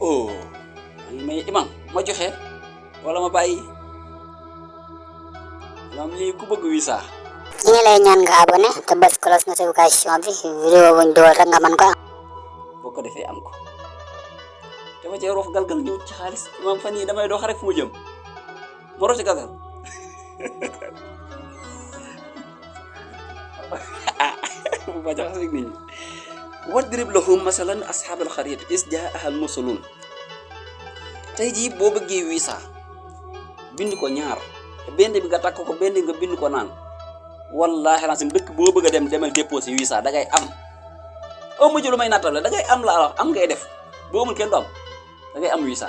oh may imam ma joxe wala ma bàyyi imam lii ku bëgg visa ñi ngi lay ñaan nga abonné te bës cloche notification bi vidéo buñ dool rek nga mën ko am boo ko defee am ko dama cee roof galgal ñëw ci xaalis imam fan yi damay dox rek fu mu jëm ma roof ci galgal ba jax rek nit ñi wadrib lahum masalan ashabal xariyat is jaaha al mursalun tey jii boo bëggee visa bind ko ñaar benn bi nga takk ko benn nga bind ko naan wallahi rasim dëkk boo bëgg a dem demal déposer visa da ngay am o mujj lu may nattal la da ngay am la am ngay def boo amul kenn du am da ngay am visa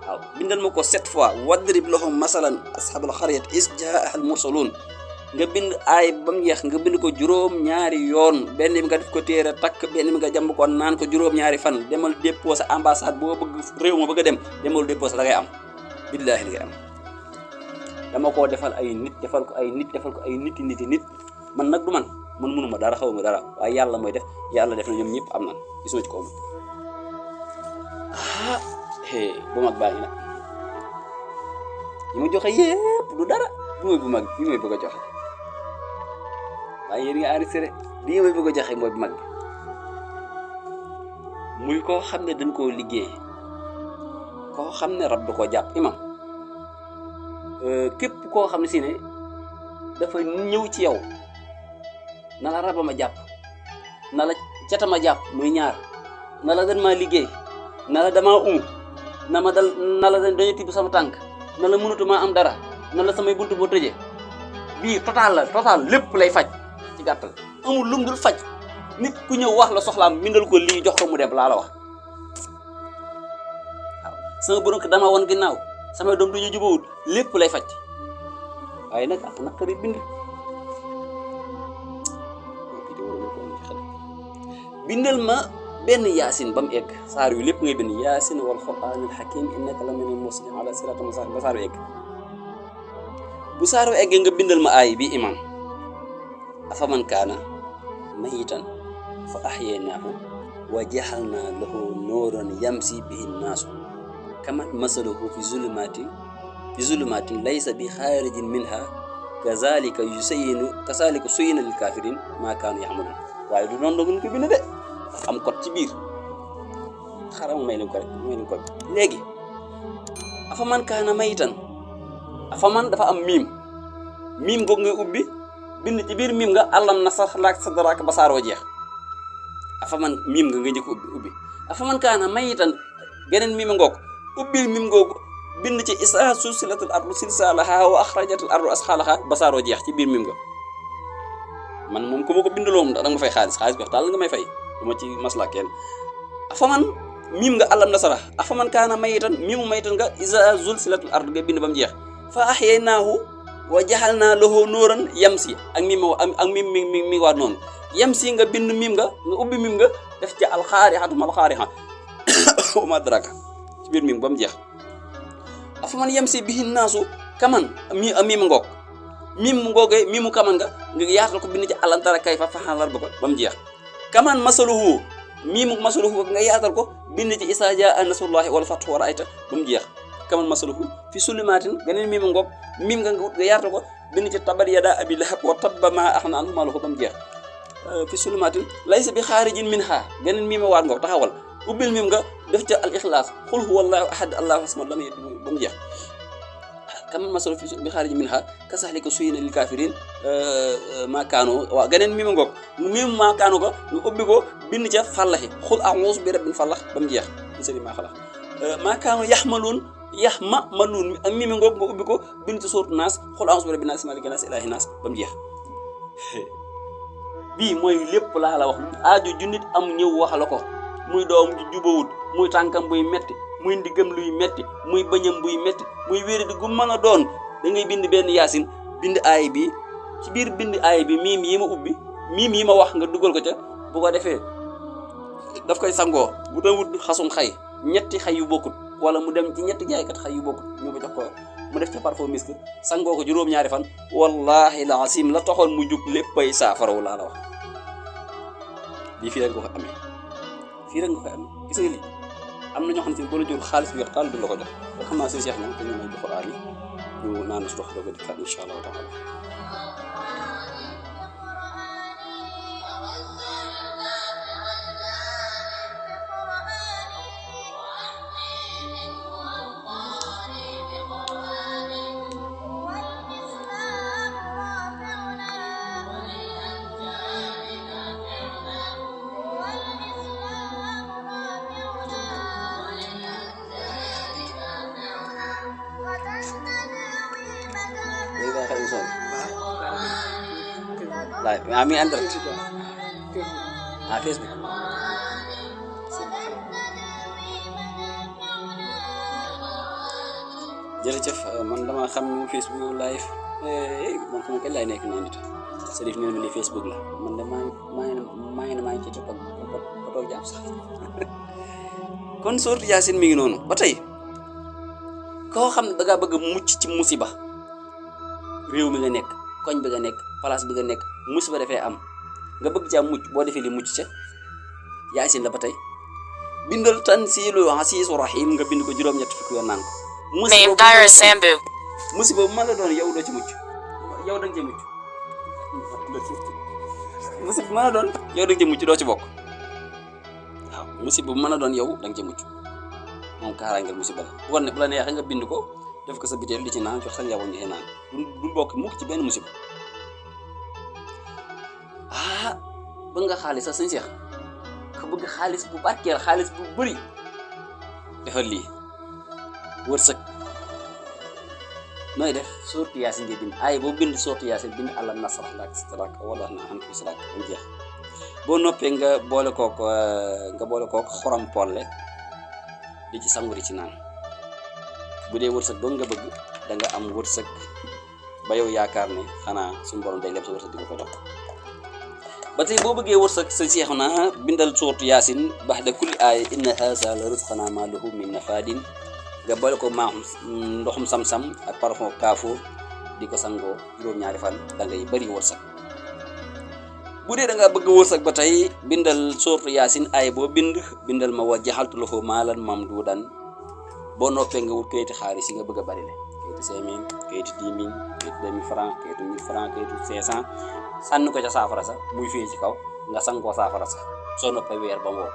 waaw bindal ma ko 7 fois wadrib lahum masalan ashabal xariyat is jaaha al mursalun nga bind aay ba mu yeex nga bind ko juróom-ñaari yoon benn bi nga def ko téere takk benn bi nga jàmb ko naan ko juróom-ñaari fan demal déposer ambassade boo bëgg réew ma bëgg a dem demal déposer da ngay am billaahi da ngay am dama koo defal ay nit defal ko ay nit defal ko ay nit man nag du man mënuma dara xaw ma dara waaye yàlla mooy def yàlla def na ñoom ñëpp am nan gisuma ci ko amul bu mag baa ngi nag yi ma joxe yépp du dara bi mooy bu mag bi mooy bëgg a joxe waaye yéen nga enregistré lii may bëgg a joxe mooy bu mag bi muy koo xam ne dañ koo liggéey koo xam ne rab du ko jàpp imam képp koo xam ne si ne dafa ñëw ci yow na la rabama jàpp na la catama jàpp muy ñaar na la dan maa liggéey na la damaa na la dañu tibb sama tànk na la mënatuma am dara na la samay buntu boo tëjee bii total lépp lay faj ci gàttal amul lum dul faj nit ku ñëw wax la soxlaam bindal ko lii jox ko mu dem laa la wax waaw sama borom dama woon ginnaaw samay doom duñu jubawut lépp lay faj waaye nag ak naqari bind bindal ma benn yaasin ba mu egg saar yu lépp ngay bind yaasin wal qur'aanil hakiim innaka la minal mursaliin ala siraatin mustaqiim ba saar yu egg bu saaru eggee nga bindal ma aay bi imam afaman kaana mayitan fa ahyaynaahu wa jaxalnaa lahu nuuran yamsi bihi nnaasu kaman masaluhu fi zulumaatin laysa bi xaarijin minha kazalika suyina lil kaafiriin maa kaanu yaxmaluun waaye du noonu la ko bind de am kot ci biir xaaral ma may leen ko rek léegi afaman kaana mayitan afaman dafa am miim googu ngay ubbi bind ci biir miim nga alam nashrah laka sadraka ba saaroo jeex afaman miim nga njëkk ubbi afaman kaana mayitan geneen miim ngoog ubbil miim googu bind ci isaa sulsilatil ardu silsaalaha wa axrajatil ardu asxaalaha ba saaroo jeex ci biir miim nga man moom ku ma ko bindaloo moom da nga ma fay xaalis bi taal nga may fay du ma ci masla kenn afaman miim nga alam nashrah afaman kaana mayitan miimu mayitan nga isaa sulsilatil ardu nga bind ba mu jeex fa ahyaynaahu wa jaxalnaa lahu nuuran yamsi ak miim mi waat noonu yamsi nga bind miim nga ubbi miim nga def ci alxaarixa wa maa adraaka ci biir miim ba mu jeex afaman yamsi bihi naasu kaman miim ngoog miimu kaman nga yaatal ko bind ci alam tara kayfa fa'ala rabbuka ba mu jeex kaman masaluhu miimu masaluhu nga yaatal ko bind ci izaa jaa nasrullaahi wal fathu wa ra'ayta ba mu jeex kaman masaluhu fi sulumaatin geneen miim ngoog miim nga yaatal ko bind ci tabbat yadaa abii lahab wa tabba maa aghnaa anhu maaluhu ba mu jeex fi sulumaatin laysa bi xaarijin minhaa geneen miim waat ngoog taxawal ubbil miim nga def ca al ixlaas xul huwallaahu ahad allaahu samad lam yalid ba mu jeex kaman masaluhu fi bi xaarijin minhaa kazaalika zuyyina lil kaafiriin maa kaanu waaw geneen miim ngoog miim maa kaanu ko nga ubbi ko bind ca fallaxi xul a'uuzu bi rabbil falaq ba mu jeex min sharri maa xalaq maa kaanu yaxmaluun ak miim ngoog nga ubbi ko bind ci suuratu naas xul a'uuzu bi rabbin naas malikin naas ilaahin naas ba mu jeex bii mooy lépp laa la wax aajo ju nit am ñëw wax la ko muy doom ju jubawut muy tànkam buy metti muy ndiggam luy metti muy bëñam buy metti muy wéri di gu mën a doon da ngay bind benn yaasin bind aay bi ci biir bind aay bi miim yi ma ubbi miim yi ma wax nga dugal ko ca bu ko defee daf koy sangoo bu doon wut xasum xay ñetti xay yu bokkut wala mu dem ci ñetti jaaykat xay yu bokkut ñu ko jox ko mu def ca parfum misk sangoo ko juróom-ñaari fan wallahi la asim la taxoon mu jug léppay saafarawu laa la wax lii fii rek nga ko amee gis nga lii am na ñoo xam ne boo la jur xaalis bi weex taal du la ko jox ba xam naa suñu Cheikh ñoom te ñu may jox Qur'an yi ñu naan su dox doog a dikkaat incha allahu taala. live ami en direct Facebook jërëjëf man dama xam ni Facebook live man xam kañ lay nekk noonu nit Serif ñu ne Facebook la man de maa ngi ci toog ba toog jàpp sax kon sourate Yaasin mi ngi noonu ba tey koo xam ne da ngaa bëgg mucc ci musiba réew mi nga nekk koñ bi nga nekk place bi nga nekk musiba dafay am nga bëgg caa mucc boo defee li mucc ca Yaasin la ba tey bindal Tanziilul Aziizir Rahiim nga bind ko juróom-ñett fukki yoon naan ko musiba bu ma la doon yow doo ci mucc yow da nga cee mucc musiba bu ma la doon yow da nga cee mucc doo ci bokk waaw musiba bu ma la doon yow da nga cee mucc moom kaaraangeel musiba la bu la neexee nga bind ko def ko sa biteel di ci naan jox sa njaboot ñu naan du bokk mukk ci benn musiba ba nga xaalis sax sëñ Cheikh ka bëgg xaalis bu barkeel xaalis bu bëri defal lii wërsëg nooy def sourate Yaasin ngay bind ay boo bind sourate Yaasin bind alam nasrah laka wala na an ko salak bu jeex boo noppee nga boole kook xorom polle di ci sangu di ci naan bu dee wërsëg doo nga bëgg da nga am wërsëg ba yow yaakaar ne xanaa suñu borom day leb sa wërsëg di ko jox ba tey boo bëggee wërsëg sa Cheikh na bindal sourate Yaasin ba'da kulli aaya inna haazaa la rizqunaa maa lahu min nafaadin nga boole ko ndoxum sam-sam ak parfum kaafoor di ko sangoo juróom-ñaari fan da ngay bëri wërsëg bu dee da nga bëgg wërsëg ba tey bindal sourate Yaasin aaya boo bindal ma wa jaxaltu lahu maalan mamduudan boo noppee nga wut kayiti xaalis yi nga bëgg a bari le kayiti 5000 kayiti 10 000 kayiti 2000 francs kayiti 1000 francs kayiti 500 sànni ko ca saafara sa muy fii ci kaw nga sangoo saafara sa soo noppee weer ba ngoo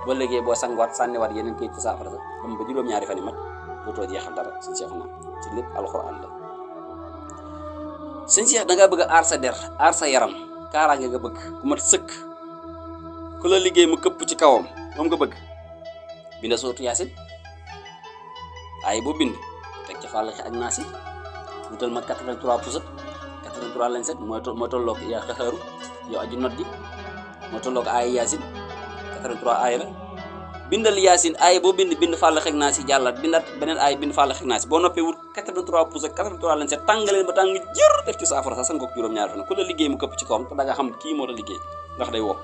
ba léegi boo sangoot sànniwaat yeneen kayiti saafara sa ba ba juróom-ñaari fan yi mat dootoo jeexal dara sëñ Cheikh na ci lépp alxuraan la sëñ Cheikh da nga bëgg a aar sa der aar sa yaram kaaraange nga bëgg ku mat sëkk ku la liggéey mu këpp ci kawam moom nga bëgg binda sourate Yaasin ay boo bind teg ca Falaq ak Naas yi wutal ma 83 pusat 83 lañ set moo tolloog yaa xaxaaru yow aju not ji moo tolloog ay Yaasin 83 ay la bindal Yaasin ay boo bind Falaq ak Naas yi jàllaat bindaat beneen ay bind Falaq ak Naas boo noppee wut 83 pusat 83 lañ set tàngaleen ba tàng jër def ci saafara sa sangoog juróom-ñaari fan ku la liggéey mu këpp ci kawam te da nga xam kii moo la liggéey ndax day wopp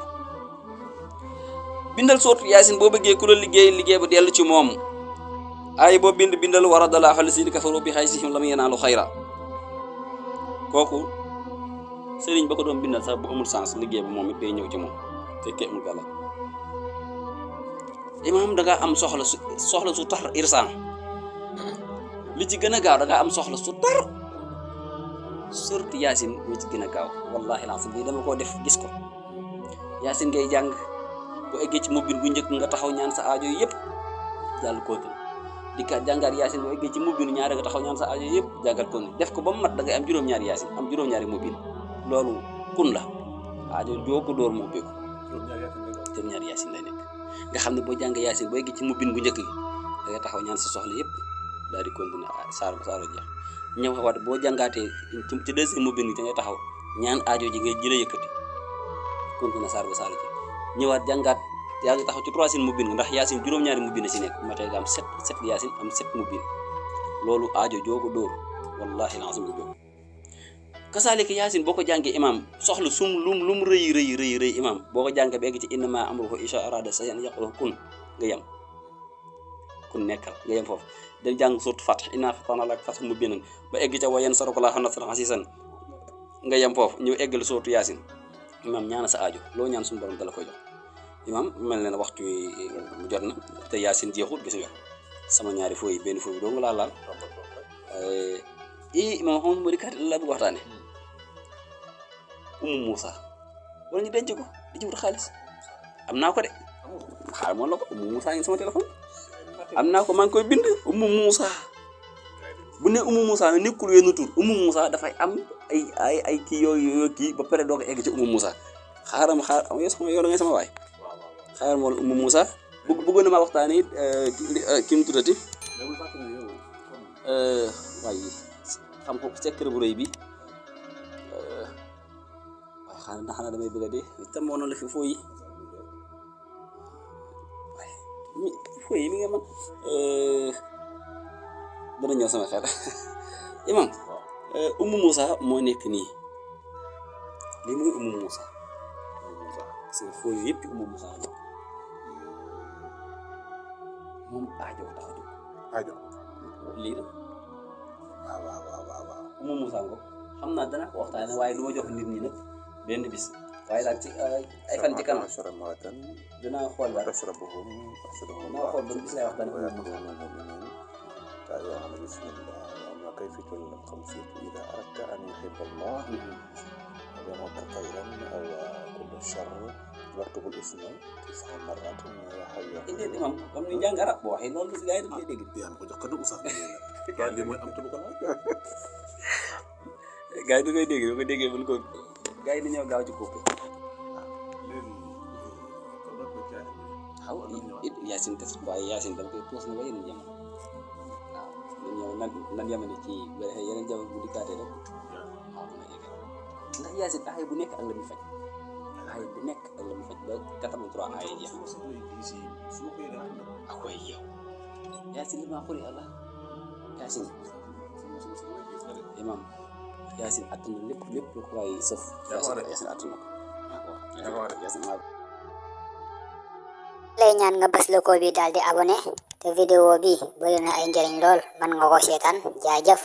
bindal sourate Yaasin boo bëggee ku la liggéey bu dellu ci moom ay boo bindal waradallahu allaziina kafaru bi xaysihim lam yanaalu xayra kooku sëriñ ba ko doon bindal sax bu amul sens liggéey ba moom it day ñëw ci moom fekkee amul gàlla imaam da ngaa am soxla su tar irsan li ci gën a gaaw da ngaa am soxla su tar sourate Yaasin mi ci gën a gaaw wallahi lancim lii dama koo def gis ko Yaasin ngay jàng bu eggee ci mobile bu njëkk nga taxaw ñaan sa aajo yëpp jàll kooku di ka jàngaat Yaasin boo eggee ci mobile ñaari nga taxaw ñaan sa aajo yëpp jàngat ko def ko ba mu mat da ngay am juróom-ñaari Yaasin am juróom-ñaari mobile loolu kun la aajo joo ko door mu ubbeeku juróom-ñaari Yaasin lay nekk nga xam ne boo jàng Yaasin boo eggee ci mobile bu njëkk gi da ngay taxaw ñaan sa soxla yëpp daal di continuer saaro jeex ñëw xawaat boo jàngaatee ci deuxième mobile gi da ngay taxaw ñaan aajo ji ngay jëlee yëkkati continuer saaro jeex ñëwaat jàngaat yaa ngi taxaw ci troisième mobile ndax Yaasin juróom-ñaari mobile la ci nekk ma tey nga am 7 Yaasin am 7 mobile loolu aajo joo ko dóor wallahi lancim ko dóor kasaalika Yaasin boo ko jàngee imam soxla lum rëy imam boo ko jàngee ba egg ci innama amruhu iza arada shay'an yaqulu kun nga yem kun nekkal nga yem foofu del jàng sourate Fath inna fatahna laka fathan mubiinan ba egg ca wa yansuruka Allaahu nasran aziizan nga yem foofu ñëw eggal sourate Yaasin imam ñaana sa aajo loo ñaan suñu borom dala koy jox imam mel na ne waxtu wi mu jot na te yaasin jeexut gis nga sama ñaari fooy yi benn fooy bi doo nga laal imam xam moo di kat la bëgg waxtaane Umu Moussa wala ñu denc ko di ci wut xaalis am naa ko de xaar moom la ko Umu Moussa ngi sama téléphone am naa ko maa ngi koy bind Umu Moussa bu ne Umu Moussa ne nekkul wenn tur Umu Moussa dafay am ay kii yooyu kii ba pare doo ko egg ci Umu Moussa xaaral yow sama yow da ngay sama waay xaaral ma Umu Moussa bëggoon na maa waxtaane it ki mu tuddati waaye xam ko secret bu rëy bi waaye xanaa damay bëgg a dee itam moo noonu la fi fooyi fooyi mi nga man dana ñëw sama xel imam Umu Moussa moo nekk nii lii mooy Umu Moussa parce que fooyi yëpp ci Umu Moussa la moom aajo tax a jóg aajo lii la waaw Umu Moussa ngo xam naa dana ko waxtaane waaye du ma jox nit ñi nag benn bis waaye daal ci ay fan ci kanam dinaa xool daal dinaa xool ban bis lay waxtaane Umu Moussa كيفية الخمسية إذا أردت أن يحب الله ويموت خيرا أو كل الشر واكتب الاسم 9 مرات يا حي déedéet imam comme ni jàng arab boo waxee loolu gars yi daf koy dégg yaa ko jox ko oustaz waaye lii mooy am te bu ko laaj gars yi da koy dégg da koy déggee buñ ko gars yi dañoo gaaw ci kooku xaw Yaasin des waaye Yaasin dama koy puus na ba yeneen jamono waaw nan yamane ci yeneen jamono bu dikkaatee rek waaw mën a yegg ndax Yaasin aay bu nekk ak la muy faj aay bu nekk ak la muy faj ba 83 aay jeex akoy yow Yaasin li maa xuri Allah Yaasin imam Yaasin attan na lépp lu ko waay sëf Yaasin attan na ko Yaasin lay ñaan nga bës logo bi daal di abonné te vidéo bi bari na ay njëriñ lool man nga ko seetaan jaajëf